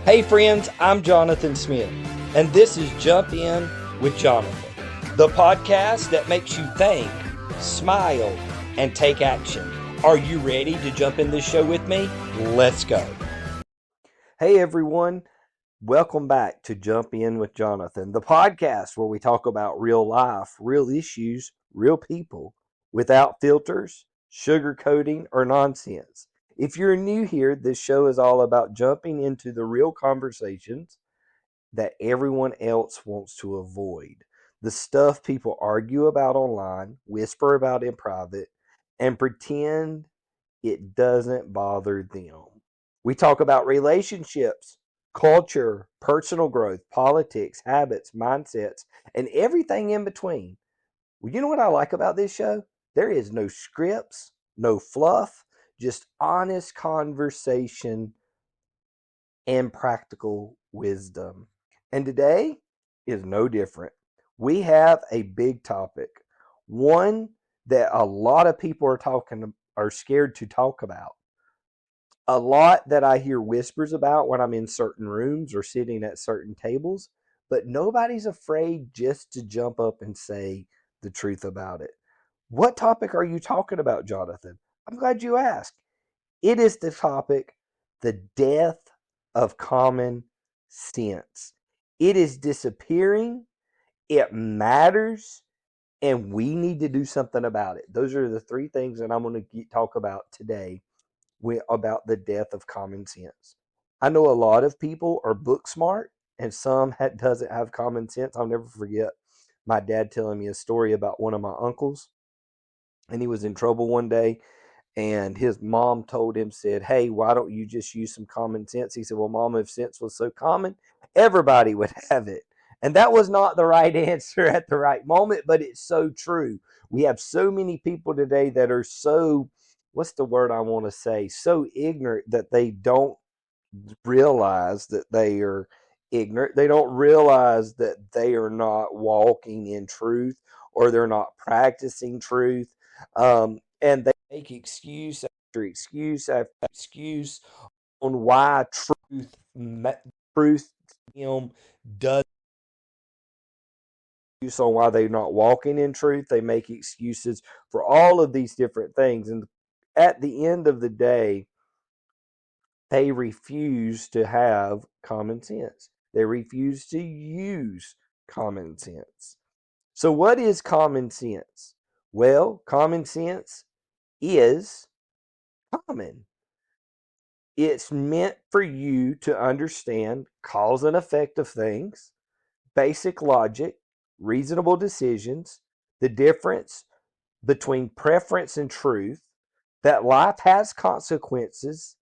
Hey friends, I'm Jonathan Smith, and this is Jump In with Jonathan, the podcast that makes you think, smile, and take action. Are you ready to jump in this show with me? Let's go. Hey everyone, welcome back to Jump In with Jonathan, the podcast where we talk about real life, real issues, real people, without filters, sugarcoating, or nonsense. If you're new here, this show is all about jumping into the real conversations that everyone else wants to avoid. The stuff people argue about online, whisper about in private, and pretend it doesn't bother them. We talk about relationships, culture, personal growth, politics, habits, mindsets, and everything in between. Well, you know what I like about this show? There is no scripts, no fluff, just honest conversation and practical wisdom. And today is no different. We have a big topic, one that a lot of people are scared to talk about. A lot that I hear whispers about when I'm in certain rooms or sitting at certain tables, but nobody's afraid just to jump up and say the truth about it. What topic are you talking about, Jonathan? I'm glad you asked. It is the topic, the death of common sense. It is disappearing, it matters, and we need to do something about it. Those are the three things that I'm going to talk about today about the death of common sense. I know a lot of people are book smart, and some doesn't have common sense. I'll never forget my dad telling me a story about one of my uncles, and he was in trouble one day, and his mom told him, said, "Hey, why don't you just use some common sense?" He said, "Well, Mom, if sense was so common, everybody would have it." And that was not the right answer at the right moment, but it's so true. We have so many people today that are so, what's the word I want to say, so ignorant that they don't realize that they are ignorant. They don't realize that they are not walking in truth, or they're not practicing truth. And they make excuse after excuse after excuse on why truth to them does use on why they're not walking in truth. They make excuses for all of these different things. And at the end of the day, they refuse to have common sense. They refuse to use common sense. So, what is common sense? Well, common sense is common. It's meant for you to understand cause and effect of things, basic logic, reasonable decisions, the difference between preference and truth, that life has consequences,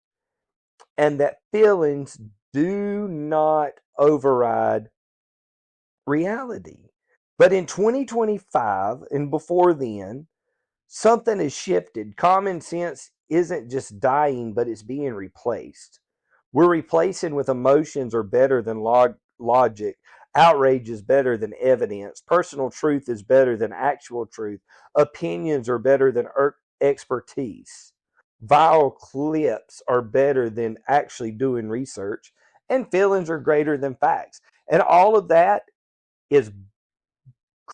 and that feelings do not override reality. But in 2025 and before then, something has shifted. Common sense isn't just dying, but it's being replaced. We're replacing with emotions are better than logic. Outrage is better than evidence. Personal truth is better than actual truth. Opinions are better than expertise. Viral clips are better than actually doing research. And feelings are greater than facts. And all of that is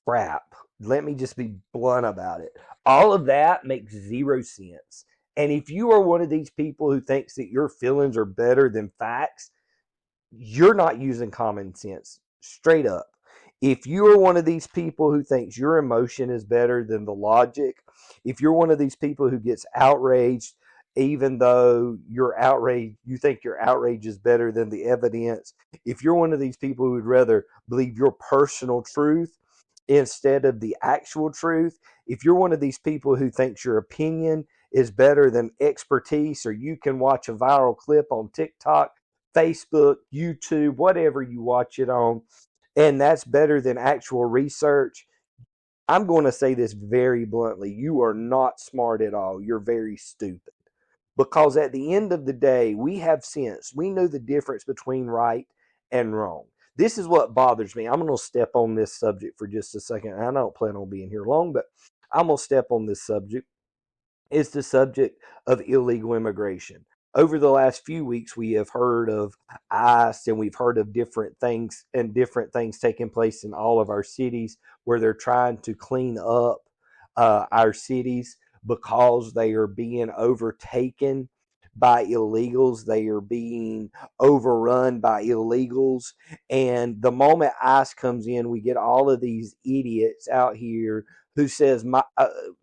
crap. Let me just be blunt about it. All of that makes zero sense. And if you are one of these people who thinks that your feelings are better than facts, you're not using common sense. Straight up. If you are one of these people who thinks your emotion is better than the logic, if you're one of these people who gets outraged, even though you think your outrage is better than the evidence, if you're one of these people who would rather believe your personal truth instead of the actual truth, if you're one of these people who thinks your opinion is better than expertise, or you can watch a viral clip on TikTok, Facebook, YouTube, whatever you watch it on, and that's better than actual research, I'm going to say this very bluntly. You are not smart at all. You're very stupid. Because at the end of the day, we have sense. We know the difference between right and wrong. This is what bothers me. I'm going to step on this subject for just a second. I don't plan on being here long, but I'm going to step on this subject. It's the subject of illegal immigration. over the last few weeks, we have heard of ICE, and we've heard of different things taking place in all of our cities where they're trying to clean up our cities because they are being overtaken by illegals. They are being overrun by illegals. And the moment ICE comes in, we get all of these idiots out here who says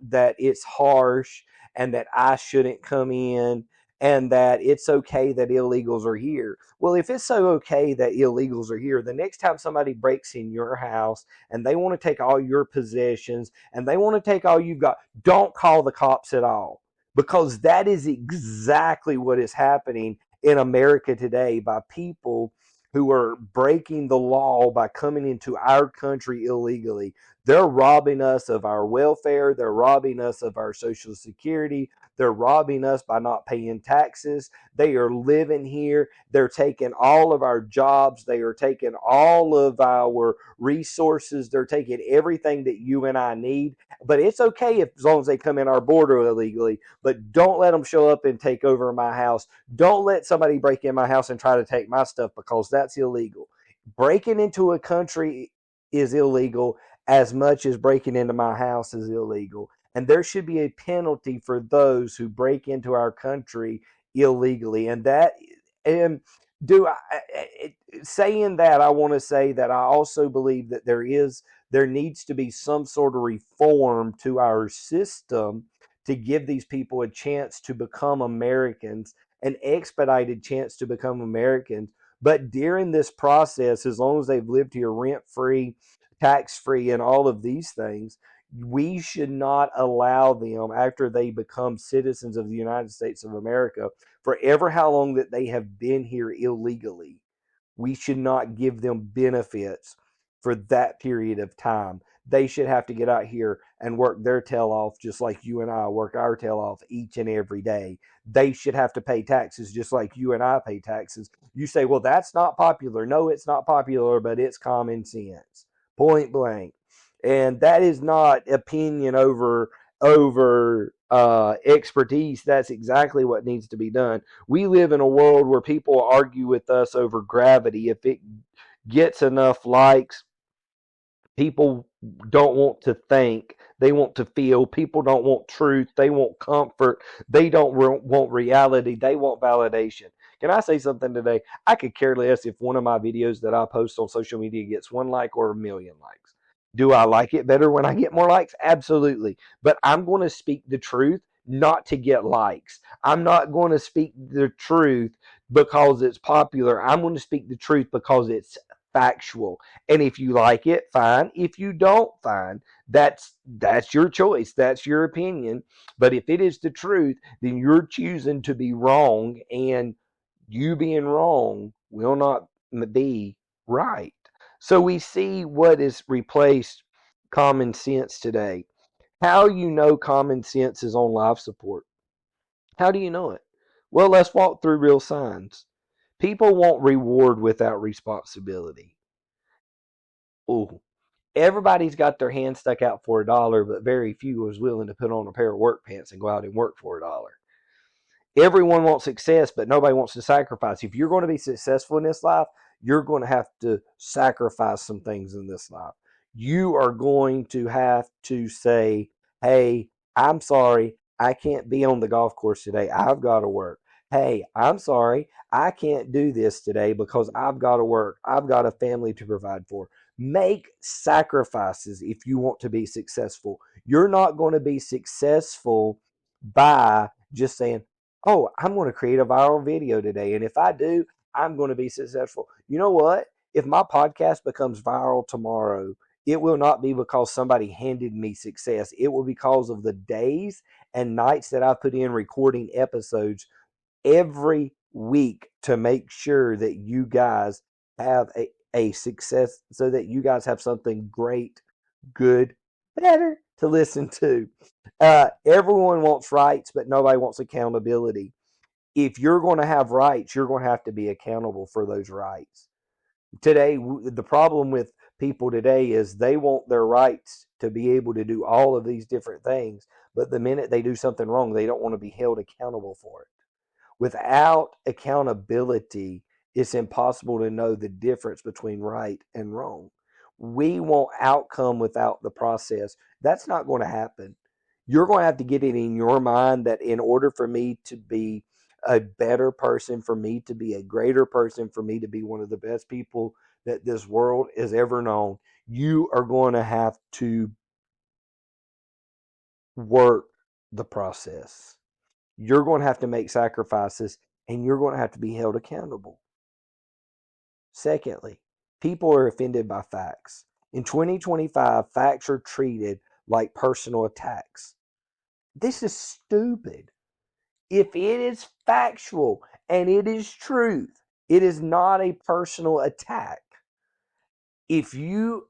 that it's harsh and that ICE shouldn't come in and that it's okay that illegals are here. Well, if it's so okay that illegals are here, the next time somebody breaks in your house and they want to take all your possessions and they want to take all you've got, don't call the cops at all, because that is exactly what is happening in America today by people who are breaking the law by coming into our country illegally. They're robbing us of our welfare. They're robbing us of our Social Security. They're robbing us by not paying taxes. They are living here. They're taking all of our jobs. They are taking all of our resources. They're taking everything that you and I need. But it's okay as long as they come in our border illegally. But don't let them show up and take over my house. Don't let somebody break in my house and try to take my stuff, because that's illegal. Breaking into a country is illegal as much as breaking into my house is illegal. And there should be a penalty for those who break into our country illegally. And do I, saying that, I want to say that I also believe that there needs to be some sort of reform to our system to give these people a chance to become Americans, an expedited chance to become Americans. But during this process, as long as they've lived here rent free, tax free, and all of these things, we should not allow them, after they become citizens of the United States of America, forever how long that they have been here illegally, we should not give them benefits for that period of time. They should have to get out here and work their tail off just like you and I work our tail off each and every day. They should have to pay taxes just like you and I pay taxes. You say, well, that's not popular. No, it's not popular, but it's common sense. Point blank. And that is not opinion over expertise. That's exactly what needs to be done. We live in a world where people argue with us over gravity. If it gets enough likes, people don't want to think. They want to feel. People don't want truth. They want comfort. They don't want reality. They want validation. Can I say something today? I could care less if one of my videos that I post on social media gets 1 like or 1 million likes. Do I like it better when I get more likes? Absolutely. But I'm going to speak the truth, not to get likes. I'm not going to speak the truth because it's popular. I'm going to speak the truth because it's factual. And if you like it, fine. If you don't, fine. That's your choice. That's your opinion. But if it is the truth, then you're choosing to be wrong, and you being wrong will not be right. So we see what is replaced common sense today. How you know common sense is on life support? How do you know it? Well, let's walk through real signs. People want reward without responsibility. Ooh, everybody's got their hand stuck out for $1, but very few is willing to put on a pair of work pants and go out and work for $1. Everyone wants success, but nobody wants to sacrifice. If you're going to be successful in this life, you're going to have to sacrifice some things in this life. You are going to have to say, hey, I'm sorry, I can't be on the golf course today. I've got to work. Hey, I'm sorry, I can't do this today because I've got to work. I've got a family to provide for. Make sacrifices if you want to be successful. You're not going to be successful by just saying, oh, I'm going to create a viral video today. And if I do, I'm going to be successful. You know what? If my podcast becomes viral tomorrow, it will not be because somebody handed me success. It will be because of the days and nights that I put in recording episodes every week to make sure that you guys have a success, so that you guys have something great, good, better to listen to. Everyone wants rights, but nobody wants accountability. If you're going to have rights, you're going to have to be accountable for those rights. Today, the problem with people today is they want their rights to be able to do all of these different things, but the minute they do something wrong, they don't want to be held accountable for it. Without accountability, it's impossible to know the difference between right and wrong. We want outcome without the process. That's not going to happen. You're going to have to get it in your mind that in order for me to be a better person, for me to be a greater person, for me to be one of the best people that this world has ever known, you are going to have to work the process. You're going to have to make sacrifices and you're going to have to be held accountable. Secondly, people are offended by facts. In 2025, facts are treated like personal attacks. This is stupid. If it is factual and it is truth, it is not a personal attack. If you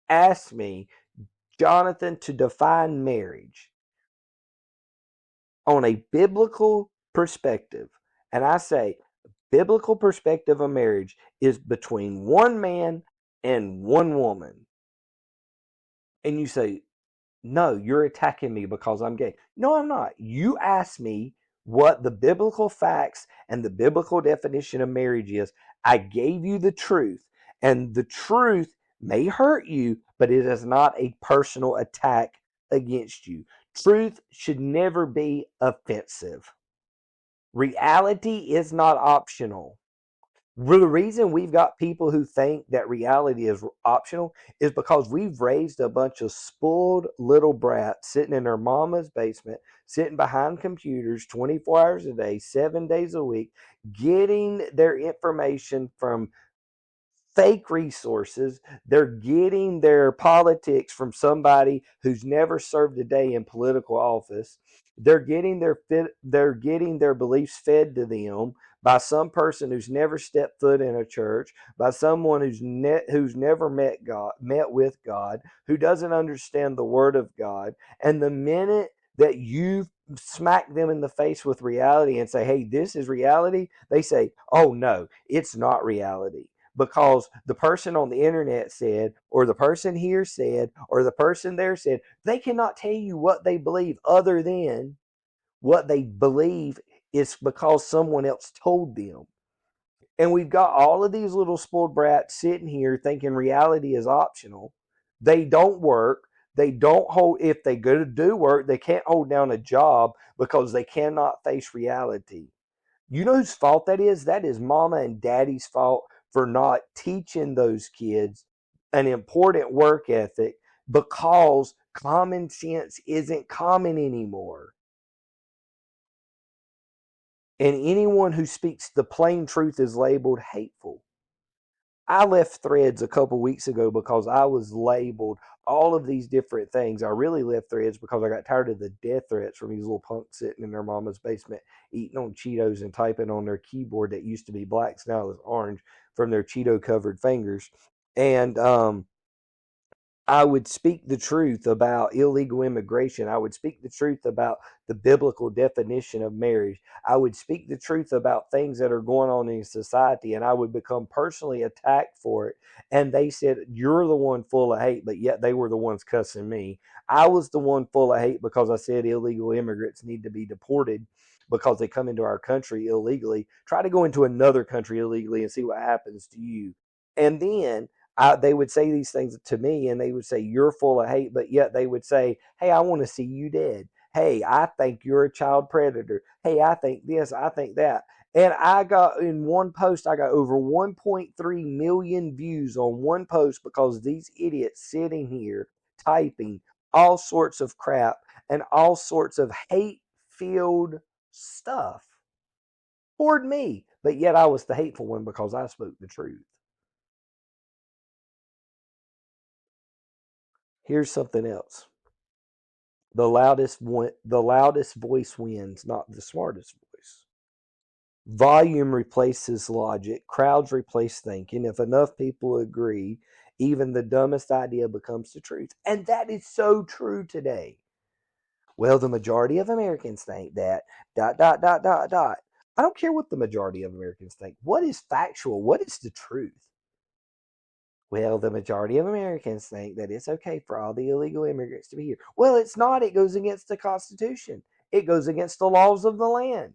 ask me, Jonathan, to define marriage on a biblical perspective, and I say biblical perspective of marriage is between one man and one woman, and you say, no, you're attacking me because I'm gay. No, I'm not. You asked me what the biblical facts and the biblical definition of marriage is. I gave you the truth, and the truth may hurt you, but it is not a personal attack against you. Truth should never be offensive. Reality is not optional. The reason we've got people who think that reality is optional is because we've raised a bunch of spoiled little brats sitting in their mama's basement, sitting behind computers 24 hours a day, 7 days a week, getting their information from fake resources. They're getting their politics from somebody who's never served a day in political office. They're getting their beliefs fed to them by some person who's never stepped foot in a church, by someone who's never met with God, who doesn't understand the word of God. And the minute that you smack them in the face with reality and say, "Hey, this is reality," they say, "Oh no, it's not reality." Because the person on the internet said, or the person here said, or the person there said, they cannot tell you what they believe other than what they believe is because someone else told them. And we've got all of these little spoiled brats sitting here thinking reality is optional. They don't work. They don't hold, if they go to do work, they can't hold down a job because they cannot face reality. You know whose fault that is? That is mama and daddy's fault for not teaching those kids an important work ethic because common sense isn't common anymore. And anyone who speaks the plain truth is labeled hateful. I left Threads a couple weeks ago because I was labeled all of these different things. I really left Threads because I got tired of the death threats from these little punks sitting in their mama's basement eating on Cheetos and typing on their keyboard that used to be black, now is orange from their Cheeto covered fingers. And I would speak the truth about illegal immigration. I would speak the truth about the biblical definition of marriage. I would speak the truth about things that are going on in society, and I would become personally attacked for it. And they said, "You're the one full of hate," but yet they were the ones cussing me. I was the one full of hate because I said illegal immigrants need to be deported because they come into our country illegally. Try to go into another country illegally and see what happens to you. And then they would say these things to me and they would say, "You're full of hate," but yet they would say, "Hey, I want to see you dead. Hey, I think you're a child predator. Hey, I think this, I think that." And I got in one post, I got over 1.3 million views on one post because these idiots sitting here typing all sorts of crap and all sorts of hate filled stuff toward me. But yet I was the hateful one because I spoke the truth. Here's something else. The loudest voice wins, not the smartest voice. Volume replaces logic. Crowds replace thinking. If enough people agree, even the dumbest idea becomes the truth. And that is so true today. Well, the majority of Americans think that dot dot dot dot dot. I don't care what the majority of Americans think. What is factual? What is the truth? Well, the majority of Americans think that it's okay for all the illegal immigrants to be here. Well, it's not. It goes against the Constitution. It goes against the laws of the land.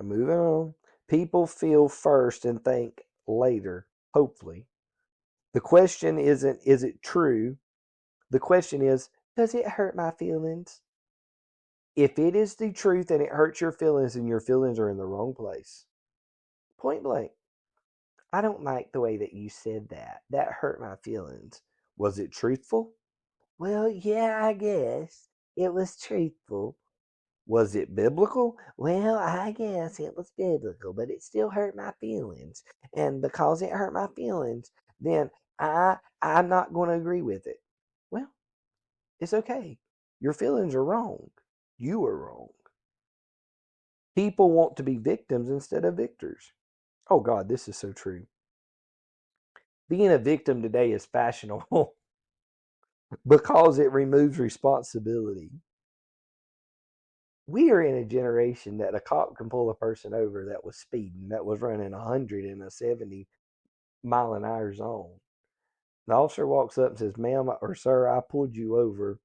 Moving on. People feel first and think later, hopefully. The question isn't, is it true? The question is, does it hurt my feelings? If it is the truth and it hurts your feelings, then your feelings are in the wrong place. Point blank. I don't like the way that you said that. That hurt my feelings. Was it truthful? Well, yeah, I guess it was truthful. Was it biblical? Well, I guess it was biblical, but it still hurt my feelings. And because it hurt my feelings, then I'm not going to agree with it. Well, it's okay. Your feelings are wrong. You are wrong. People want to be victims instead of victors. Oh God, this is so true. Being a victim today is fashionable because it removes responsibility. We are in a generation that a cop can pull a person over that was speeding, that was running 100 in a 70-mile-an-hour zone. The officer walks up and says, "Ma'am or sir, I pulled you over."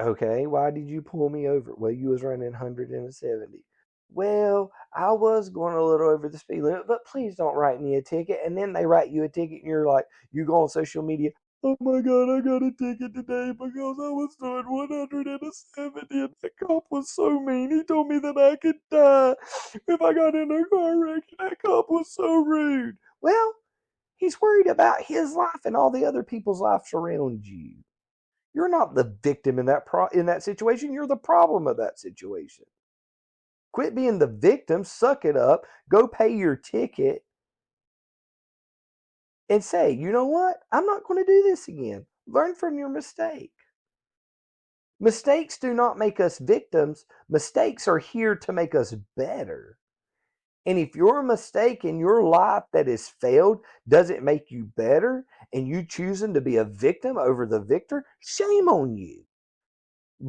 "Okay, why did you pull me over?" "Well, you was running 100 in a 70. "Well, I was going a little over the speed limit, but please don't write me a ticket." And then they write you a ticket and you're like, you go on social media, "Oh my God, I got a ticket today because I was doing 170 and the cop was so mean. He told me that I could die if I got in a car wreck. That cop was so rude." Well, he's worried about his life and all the other people's lives around you. You're not the victim in that situation. You're the problem of that situation. Quit being the victim. Suck it up. Go pay your ticket and say, "You know what? I'm not going to do this again." Learn from your mistake. Mistakes do not make us victims. Mistakes are here to make us better. And if your mistake in your life that has failed doesn't make you better and you choosing to be a victim over the victor, shame on you.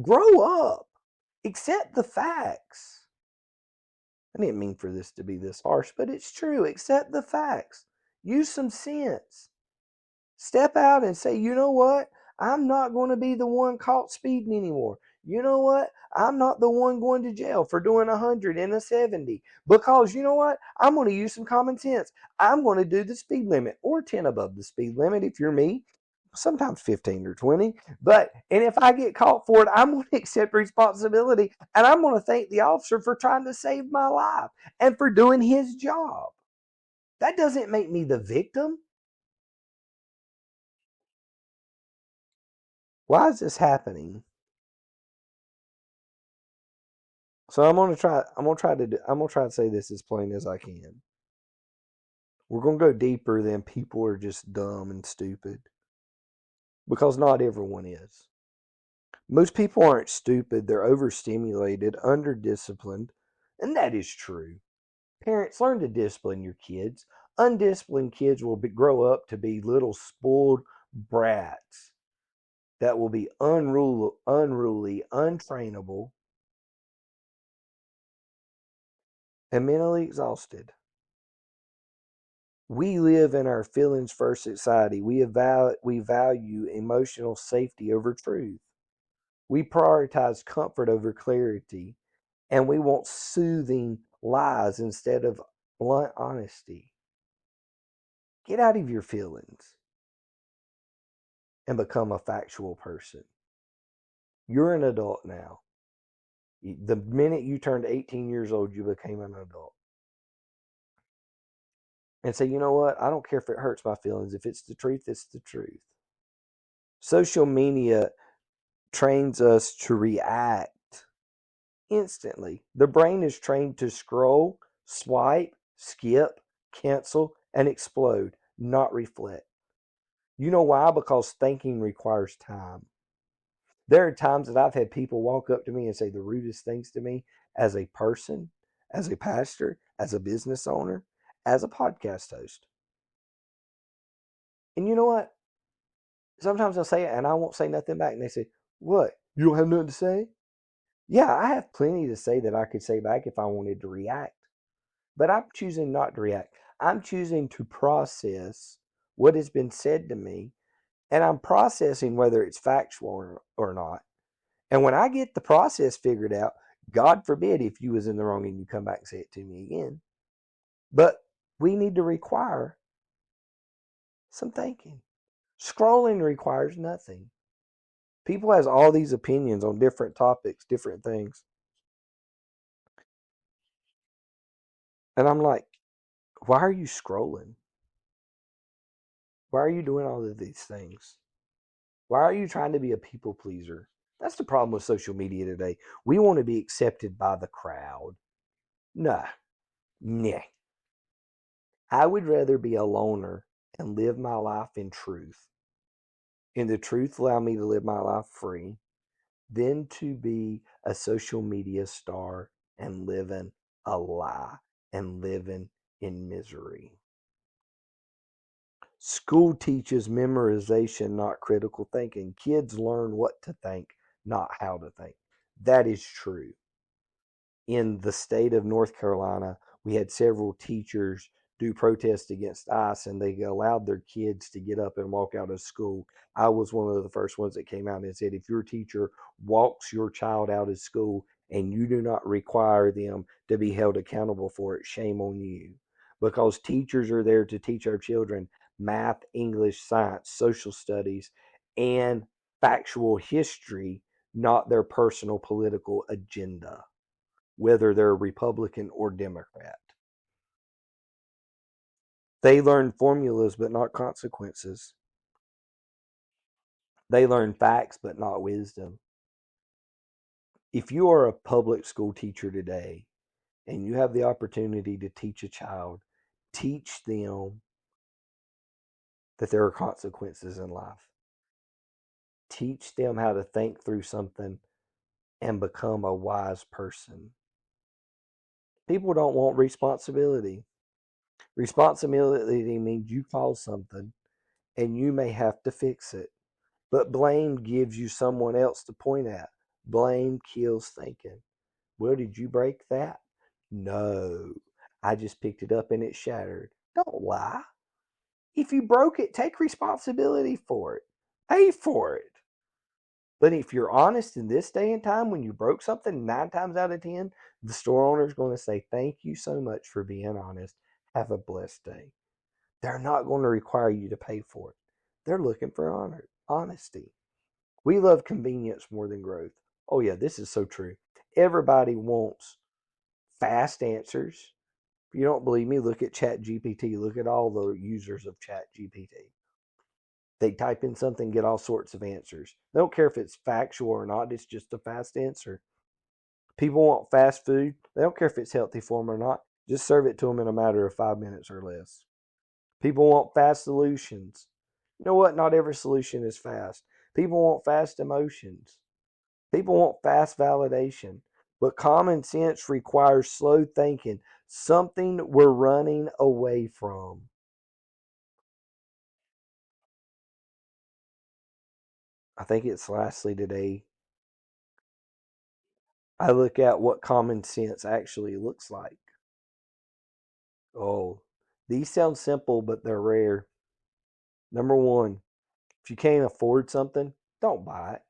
Grow up. Accept the facts. I didn't mean for this to be this harsh, but it's true. Accept the facts. Use some sense. Step out and say, "You know what? I'm not going to be the one caught speeding anymore. You know what? I'm not the one going to jail for doing 100 in a 70. Because you know what? I'm going to use some common sense. I'm going to do the speed limit or 10 above the speed limit if you're me. Sometimes 15 or 20. And if I get caught for it, I'm going to accept responsibility and I'm going to thank the officer for trying to save my life and for doing his job." That doesn't make me the victim. Why is this happening? So I'm gonna try to say this as plain as I can. We're gonna go deeper than people are just dumb and stupid. Because not everyone is. Most people aren't stupid, they're overstimulated, underdisciplined, and that is true. Parents, learn to discipline your kids. Undisciplined kids will grow up to be little spoiled brats that will be unruly, untrainable, and mentally exhausted. We live in our feelings first society. We value emotional safety over truth. We prioritize comfort over clarity. And we want soothing lies instead of blunt honesty. Get out of your feelings and become a factual person. You're an adult now. The minute you turned 18 years old, you became an adult. And say, "You know what? I don't care if it hurts my feelings. If it's the truth, it's the truth." Social media trains us to react instantly. The brain is trained to scroll, swipe, skip, cancel, and explode, not reflect. You know why? Because thinking requires time. There are times that I've had people walk up to me and say the rudest things to me as a person, as a pastor, as a business owner, as a podcast host. And you know what? Sometimes I'll say it and I won't say nothing back. And they say, "What? You don't have nothing to say?" Yeah, I have plenty to say that I could say back if I wanted to react. But I'm choosing not to react. I'm choosing to process what has been said to me. And I'm processing whether it's factual or not. And when I get the process figured out, God forbid if you was in the wrong and you come back and say it to me again. But we need to require some thinking. Scrolling requires nothing. People has all these opinions on different topics, different things. And I'm like, why are you scrolling? Why are you doing all of these things? Why are you trying to be a people pleaser? That's the problem with social media today. We want to be accepted by the crowd. Nah, nah. I would rather be a loner and live my life in truth, and the truth allow me to live my life free, than to be a social media star and living a lie and living in misery. School teaches memorization, not critical thinking. Kids learn what to think, not how to think. That is true. In the state of North Carolina, we had several teachers do protest against ICE, and they allowed their kids to get up and walk out of school. I was one of the first ones that came out and said, if your teacher walks your child out of school and you do not require them to be held accountable for it, shame on you. Because teachers are there to teach our children math, English, science, social studies, and factual history, not their personal political agenda, whether they're Republican or Democrat. They learn formulas but not consequences. They learn facts but not wisdom. If you are a public school teacher today and you have the opportunity to teach a child, teach them that there are consequences in life. Teach them how to think through something and become a wise person. People don't want responsibility. Responsibility means you cause something and you may have to fix it. But blame gives you someone else to point at. Blame kills thinking. Well, did you break that? No. I just picked it up and it shattered. Don't lie. If you broke it, take responsibility for it. Pay for it. But if you're honest in this day and time, when you broke something, 9 times out of 10, the store owner is going to say, thank you so much for being honest. Have a blessed day. They're not going to require you to pay for it. They're looking for honesty. We love convenience more than growth. Oh, yeah, this is so true. Everybody wants fast answers. If you don't believe me, look at ChatGPT. Look at all the users of ChatGPT. They type in something, get all sorts of answers. They don't care if it's factual or not, it's just a fast answer. People want fast food. They don't care if it's healthy for them or not. Just serve it to them in a matter of 5 minutes or less. People want fast solutions. You know what? Not every solution is fast. People want fast emotions. People want fast validation. But common sense requires slow thinking, something we're running away from. I think it's lastly today, I look at what common sense actually looks like. Oh, these sound simple, but they're rare. Number one, if you can't afford something, don't buy it.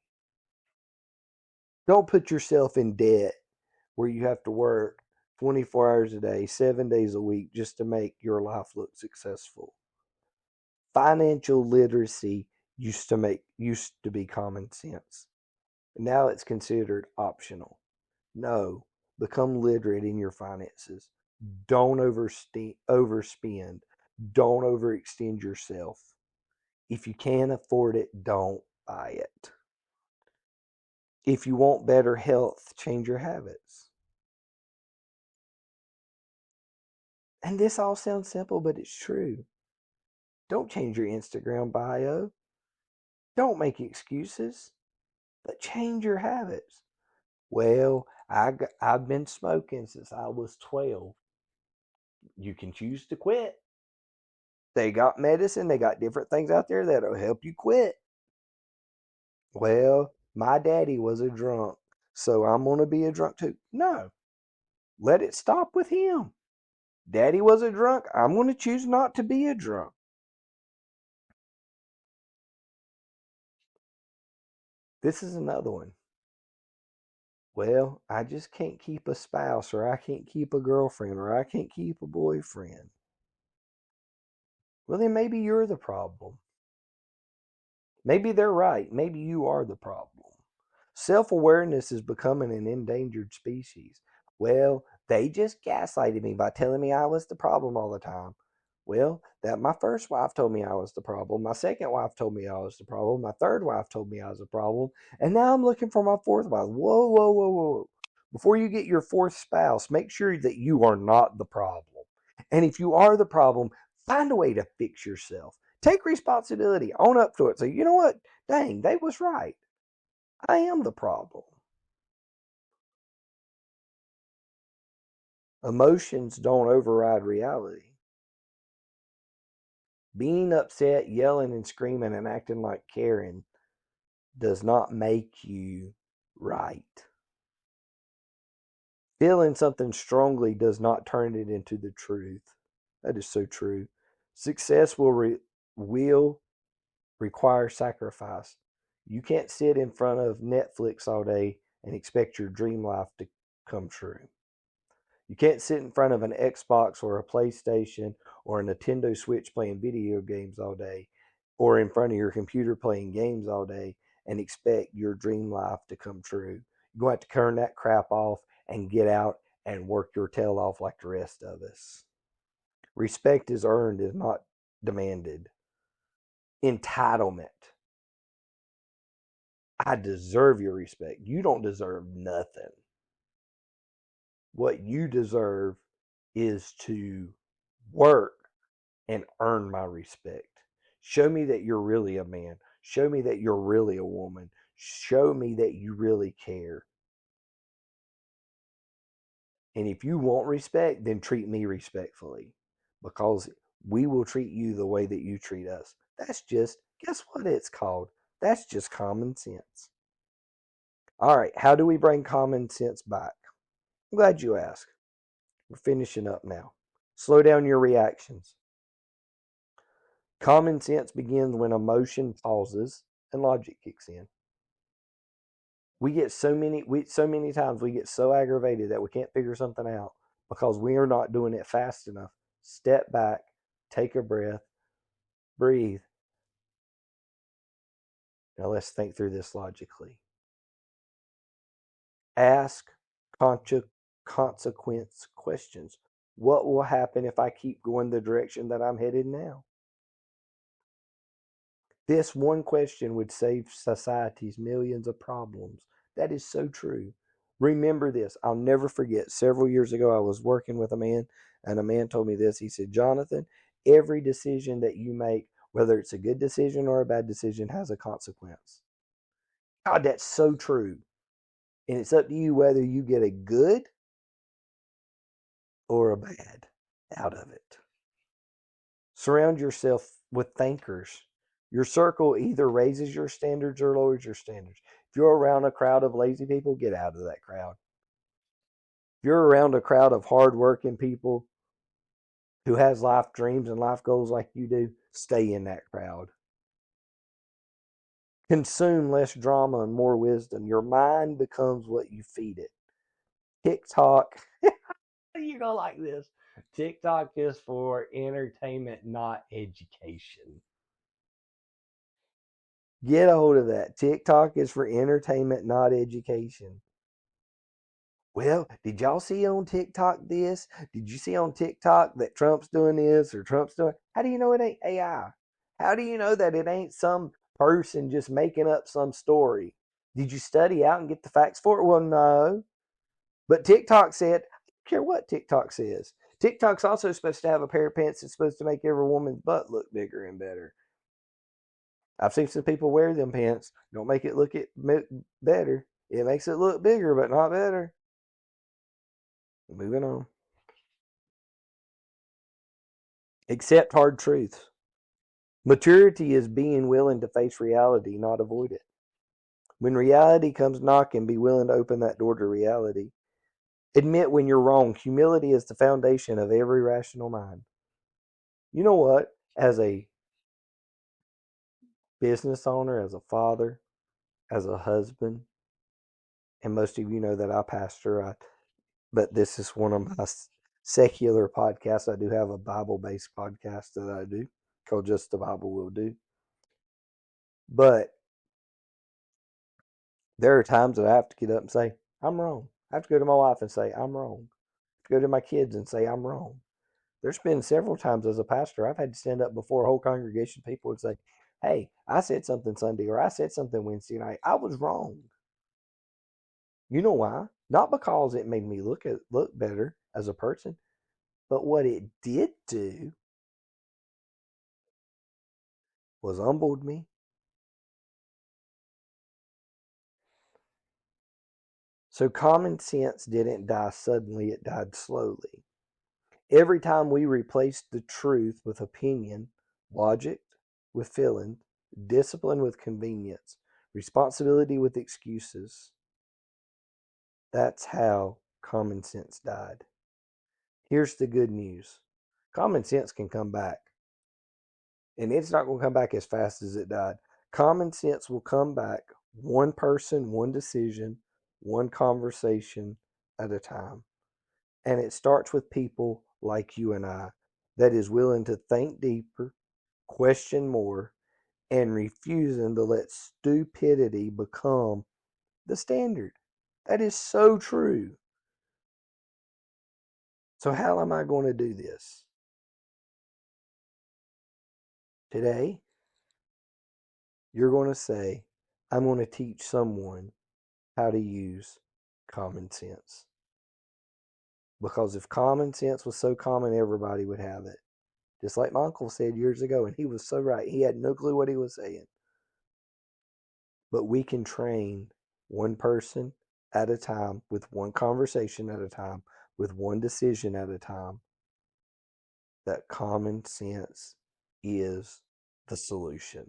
Don't put yourself in debt where you have to work 24 hours a day, 7 days a week just to make your life look successful. Financial literacy used to be common sense. Now it's considered optional. No, become literate in your finances. Don't overspend. Don't overextend yourself. If you can't afford it, don't buy it. If you want better health, change your habits. And this all sounds simple, but it's true. Don't change your Instagram bio. Don't make excuses, but change your habits. Well, I've been smoking since I was 12. You can choose to quit. They got medicine, they got different things out there that'll help you quit. Well, my daddy was a drunk, so I'm going to be a drunk too. No, let it stop with him. Daddy was a drunk. I'm going to choose not to be a drunk. This is another one. Well, I just can't keep a spouse, or I can't keep a girlfriend, or I can't keep a boyfriend. Well, then maybe you're the problem. Maybe they're right. Maybe you are the problem. Self awareness is becoming an endangered species. Well, they just gaslighted me by telling me I was the problem all the time. Well, that my first wife told me I was the problem. My second wife told me I was the problem. My third wife told me I was the problem. And now I'm looking for my fourth wife. Whoa, whoa, whoa, whoa. Before you get your fourth spouse, make sure that you are not the problem. And if you are the problem, find a way to fix yourself. Take responsibility. Own up to it. Say, you know what? Dang, they was right. I am the problem. Emotions don't override reality. Being upset, yelling and screaming and acting like Karen does not make you right. Feeling something strongly does not turn it into the truth. That is so true. Success will require sacrifice. You can't sit in front of Netflix all day and expect your dream life to come true. You can't sit in front of an Xbox or a PlayStation or a Nintendo Switch playing video games all day, or in front of your computer playing games all day and expect your dream life to come true. You're going to have to turn that crap off and get out and work your tail off like the rest of us. Respect is earned, is not demanded. Entitlement. I deserve your respect. You don't deserve nothing. What you deserve is to work and earn my respect. Show me that you're really a man. Show me that you're really a woman. Show me that you really care. And if you want respect, then treat me respectfully, because we will treat you the way that you treat us. That's just, guess what it's called? That's just common sense. All right, how do we bring common sense back? I'm glad you asked. We're finishing up now. Slow down your reactions. Common sense begins when emotion pauses and logic kicks in. We get so many times we get so aggravated that we can't figure something out because we are not doing it fast enough. Step back, take a breath, breathe. Now let's think through this logically. Ask consequence questions. What will happen if I keep going the direction that I'm headed now? This one question would save society's millions of problems. That is so true. Remember this. I'll never forget. Several years ago, I was working with a man, and a man told me this. He said, Jonathan, every decision that you make, whether it's a good decision or a bad decision, has a consequence. God, that's so true. And it's up to you whether you get a good or a bad out of it. Surround yourself with thinkers. Your circle either raises your standards or lowers your standards. If you're around a crowd of lazy people, get out of that crowd. If you're around a crowd of hardworking people who has life dreams and life goals like you do, stay in that crowd. Consume less drama and more wisdom. Your mind becomes what you feed it. TikTok, you're going to like this. TikTok is for entertainment, not education. Get a hold of that. TikTok is for entertainment, not education. Well, did y'all see on TikTok this? Did you see on TikTok that Trump's doing this or Trump's doing? How do you know it ain't AI? How do you know that it ain't some person just making up some story? Did you study out and get the facts for it? Well, no. But TikTok said, I don't care what TikTok says. TikTok's also supposed to have a pair of pants that's supposed to make every woman's butt look bigger and better. I've seen some people wear them pants. Don't make it look better. It makes it look bigger, but not better. Moving on. Accept hard truths. Maturity is being willing to face reality, not avoid it. When reality comes knocking, be willing to open that door to reality. Admit when you're wrong. Humility is the foundation of every rational mind. You know what? As a business owner, as a father, as a husband, and most of you know that I pastor, but this is one of my secular podcasts. I do have a Bible-based podcast that I do called Just the Bible Will Do. But there are times that I have to get up and say, I'm wrong. I have to go to my wife and say, I'm wrong. I have to go to my kids and say, I'm wrong. There's been several times as a pastor I've had to stand up before a whole congregation of people and say, hey, I said something Sunday or I said something Wednesday night. I was wrong. You know why? Not because it made me look better as a person, but what it did do was humbled me. So common sense didn't die suddenly, it died slowly. Every time we replaced the truth with opinion, logic with feeling, discipline with convenience, responsibility with excuses, that's how common sense died. Here's the good news. Common sense can come back. And it's not going to come back as fast as it died. Common sense will come back one person, one decision, one conversation at a time. And it starts with people like you and I that is willing to think deeper, question more, and refusing to let stupidity become the standard. That is so true. So how am I going to do this? Today, you're going to say, I'm going to teach someone how to use common sense. Because if common sense was so common, everybody would have it. Just like my uncle said years ago, and he was so right. He had no clue what he was saying. But we can train one person at a time, with one conversation at a time, with one decision at a time, that common sense is the solution.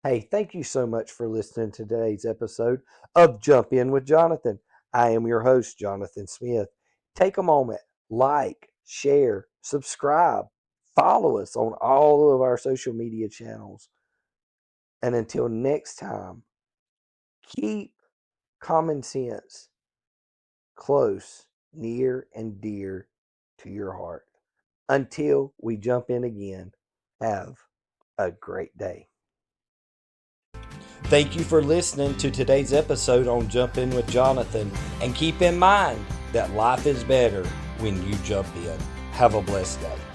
Hey, thank you so much for listening to today's episode of Jump In with Jonathan. I am your host, Jonathan Smith. Take a moment, like, share, subscribe, follow us on all of our social media channels. And until next time, keep common sense close, near, and dear to your heart. Until we jump in again, have a great day. Thank you for listening to today's episode on Jump In with Jonathan. And keep in mind that life is better when you jump in. Have a blessed day.